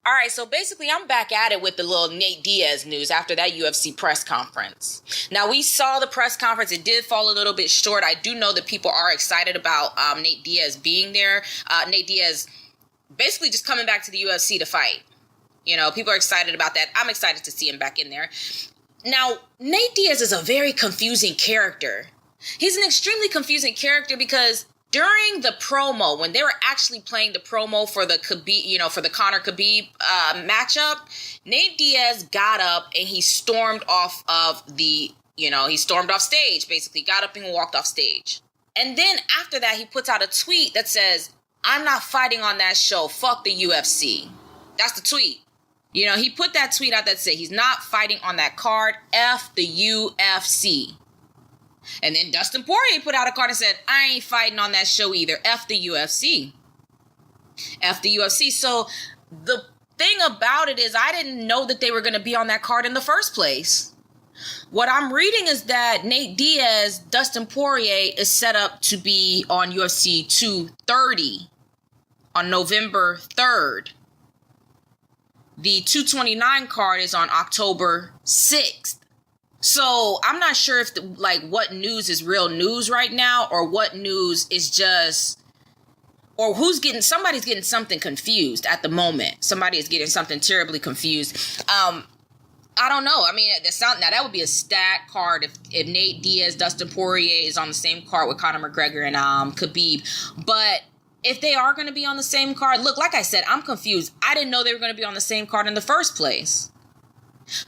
All right, so basically I'm back at it with the little Nate Diaz news after that UFC press conference. Now, we saw the press conference. It did fall a little bit short. I do know that people are excited about Nate Diaz being there. Nate Diaz basically just coming back to the UFC to fight. You know, people are excited about that. I'm excited to see him back in there. Now, Nate Diaz is a very confusing character. He's an extremely confusing character because during the promo, when they were actually playing the promo for the Khabib, for the Conor-Khabib matchup, Nate Diaz got up and he stormed off of he stormed off stage, basically. Got up and walked off stage. And then after that, he puts out a tweet that says, "I'm not fighting on that show. Fuck the UFC." That's the tweet. He put that tweet out that said he's not fighting on that card. F the UFC. And then Dustin Poirier put out a card and said, "I ain't fighting on that show either. F the UFC." F the UFC. So the thing about it is I didn't know that they were going to be on that card in the first place. What I'm reading is that Nate Diaz, Dustin Poirier, is set up to be on UFC 230 on November 3rd. The 229 card is on October 6th. So I'm not sure if what news is real news right now or what news is just, or somebody's getting something confused at the moment. Somebody is getting something terribly confused. I don't know. I mean, that would be a stacked card if Nate Diaz, Dustin Poirier is on the same card with Conor McGregor and Khabib. But if they are going to be on the same card, look, like I said, I'm confused. I didn't know they were going to be on the same card in the first place.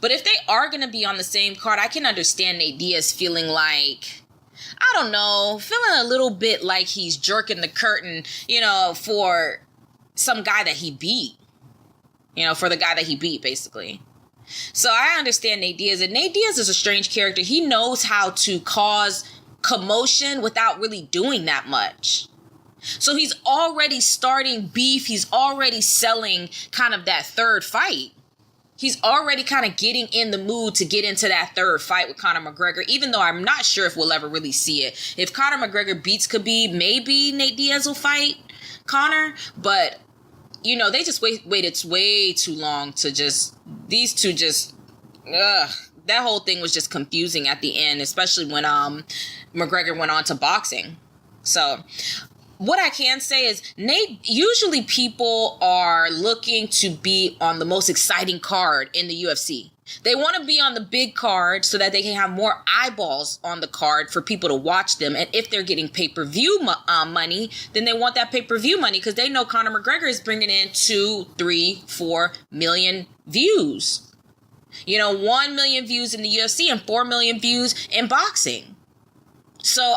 But if they are going to be on the same card, I can understand Nate Diaz feeling like, I don't know, feeling a little bit like he's jerking the curtain, for some guy that he beat. For the guy that he beat, basically. So I understand Nate Diaz. And Nate Diaz is a strange character. He knows how to cause commotion without really doing that much. So he's already starting beef. He's already selling kind of that third fight. He's already kind of getting in the mood to get into that third fight with Conor McGregor, even though I'm not sure if we'll ever really see it. If Conor McGregor beats Khabib, maybe Nate Diaz will fight Conor. But, they just waited way too long to these two that whole thing was just confusing at the end, especially when McGregor went on to boxing. So what I can say is usually people are looking to be on the most exciting card in the UFC. They want to be on the big card so that they can have more eyeballs on the card for people to watch them. And if they're getting pay-per-view money, then they want that pay-per-view money because they know Conor McGregor is bringing in 2, 3, 4 million views. 1 million views in the UFC and 4 million views in boxing. So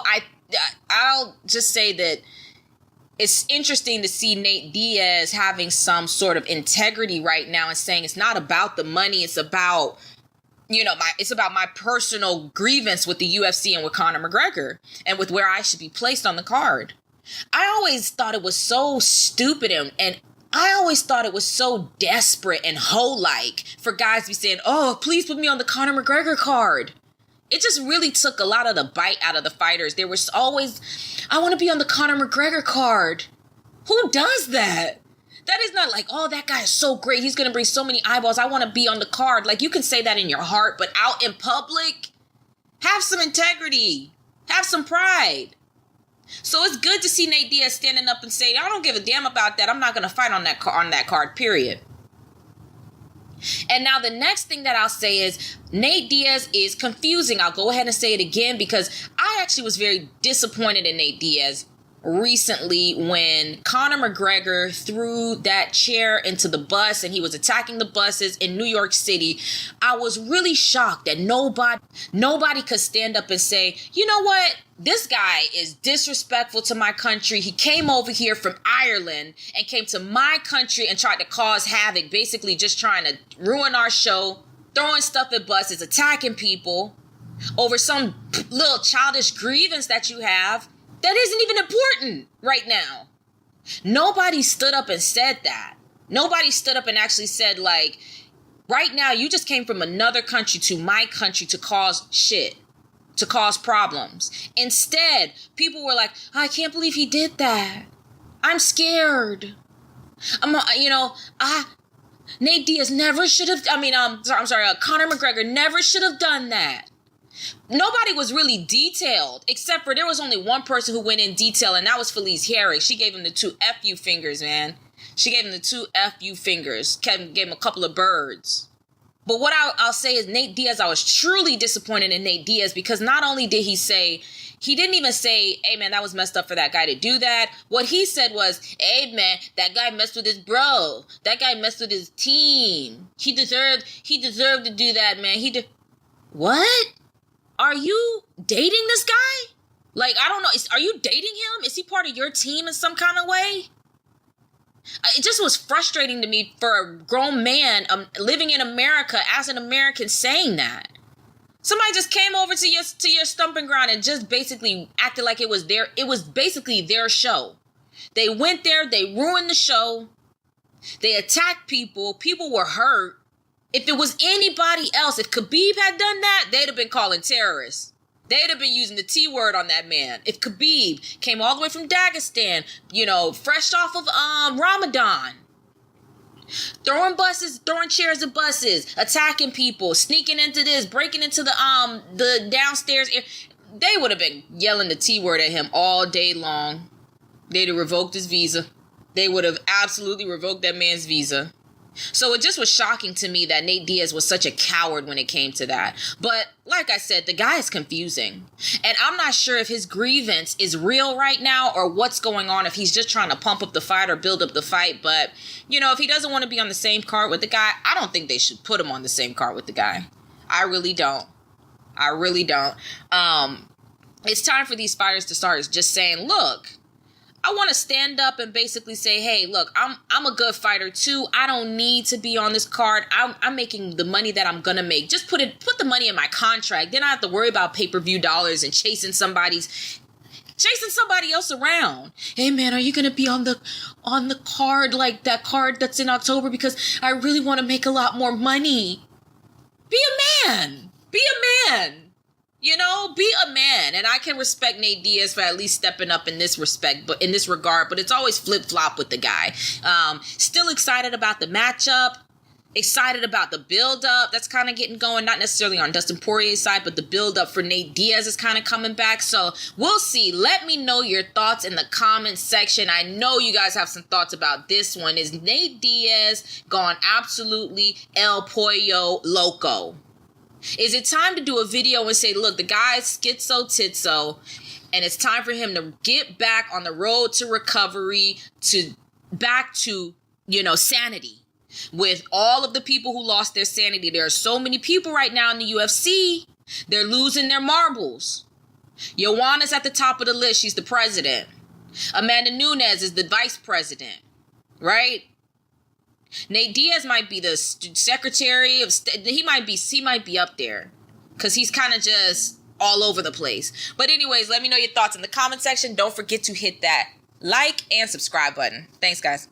I'll just say that it's interesting to see Nate Diaz having some sort of integrity right now and saying it's not about the money. It's about, it's about my personal grievance with the UFC and with Conor McGregor and with where I should be placed on the card. I always thought it was so stupid and I always thought it was so desperate and hoe-like for guys to be saying, "Oh, please put me on the Conor McGregor card." It just really took a lot of the bite out of the fighters. There was always, "I want to be on the Conor McGregor card." Who does that? That is not like, "Oh, that guy is so great. He's going to bring so many eyeballs. I want to be on the card." Like, you can say that in your heart, but out in public, have some integrity. Have some pride. So it's good to see Nate Diaz standing up and saying, "I don't give a damn about that. I'm not going to fight on that card, period." And now the next thing that I'll say is Nate Diaz is confusing. I'll go ahead and say it again because I actually was very disappointed in Nate Diaz recently when Conor McGregor threw that chair into the bus and he was attacking the buses in New York City. I was really shocked that nobody could stand up and say, "You know what? This guy is disrespectful to my country. He came over here from Ireland and came to my country and tried to cause havoc, basically just trying to ruin our show, throwing stuff at buses, attacking people over some little childish grievance that you have that isn't even important right now." Nobody stood up and said that. Nobody stood up and actually said, like, right now you just came from another country to my country to cause shit, to cause problems. Instead, people were like, "I can't believe he did that. I'm scared. Nate Diaz never should have, Conor McGregor never should have done that. Nobody was really detailed, except for there was only one person who went in detail, and that was Felice Herrig. She gave him the 2 F-U fingers, man. She gave him the 2 F-U fingers. Kevin gave him a couple of birds. But what I'll say is Nate Diaz, I was truly disappointed in Nate Diaz because not only did he didn't even say, hey, man, that was messed up for that guy to do that. What he said was, hey, man, that guy messed with his bro. That guy messed with his team. He deserved to do that, man. What? Are you dating this guy? Like, I don't know. Are you dating him? Is he part of your team in some kind of way? It just was frustrating to me for a grown man living in America as an American saying that. Somebody just came over to your stomping ground and just basically acted like it was basically their show. They went there, they ruined the show. They attacked people. People were hurt. If it was anybody else, if Khabib had done that, they'd have been calling terrorists. They'd have been using the T word on that man. If Khabib came all the way from Dagestan, fresh off of Ramadan, throwing chairs at buses, attacking people, sneaking into this, breaking into the downstairs, they would have been yelling the T word at him all day long. They'd have revoked his visa. They would have absolutely revoked that man's visa. So it just was shocking to me that Nate Diaz was such a coward when it came to that. But like I said, the guy is confusing. And I'm not sure if his grievance is real right now or what's going on, if he's just trying to pump up the fight or build up the fight. But, if he doesn't want to be on the same card with the guy, I don't think they should put him on the same card with the guy. I really don't. It's time for these fighters to start just saying, look, I want to stand up and basically say, hey, look, I'm a good fighter too. I don't need to be on this card. I'm making the money that I'm going to make. Just put the money in my contract. Then I have to worry about pay-per-view dollars and chasing somebody else around. Hey man, are you going to be on the card, like that card that's in October, because I really want to make a lot more money. Be a man. Be a man. Be a man. And I can respect Nate Diaz for at least stepping up in this regard, but it's always flip-flop with the guy. Still excited about the matchup. Excited about the build-up that's kind of getting going. Not necessarily on Dustin Poirier's side, but the build-up for Nate Diaz is kind of coming back. So we'll see. Let me know your thoughts in the comment section. I know you guys have some thoughts about this one. Is Nate Diaz gone absolutely El Pollo Loco? Is it time to do a video and say, look, the guy's schizo titzo, and it's time for him to get back on the road to recovery, back to sanity? With all of the people who lost their sanity, there are so many people right now in the UFC, they're losing their marbles. Joanna's at the top of the list. She's the president. Amanda Nunes is the vice president, right? Nate Diaz might be the secretary of state. He might be up there because he's kind of just all over the place. But anyways, let me know your thoughts in the comment section. Don't forget to hit that like and subscribe button. Thanks, guys.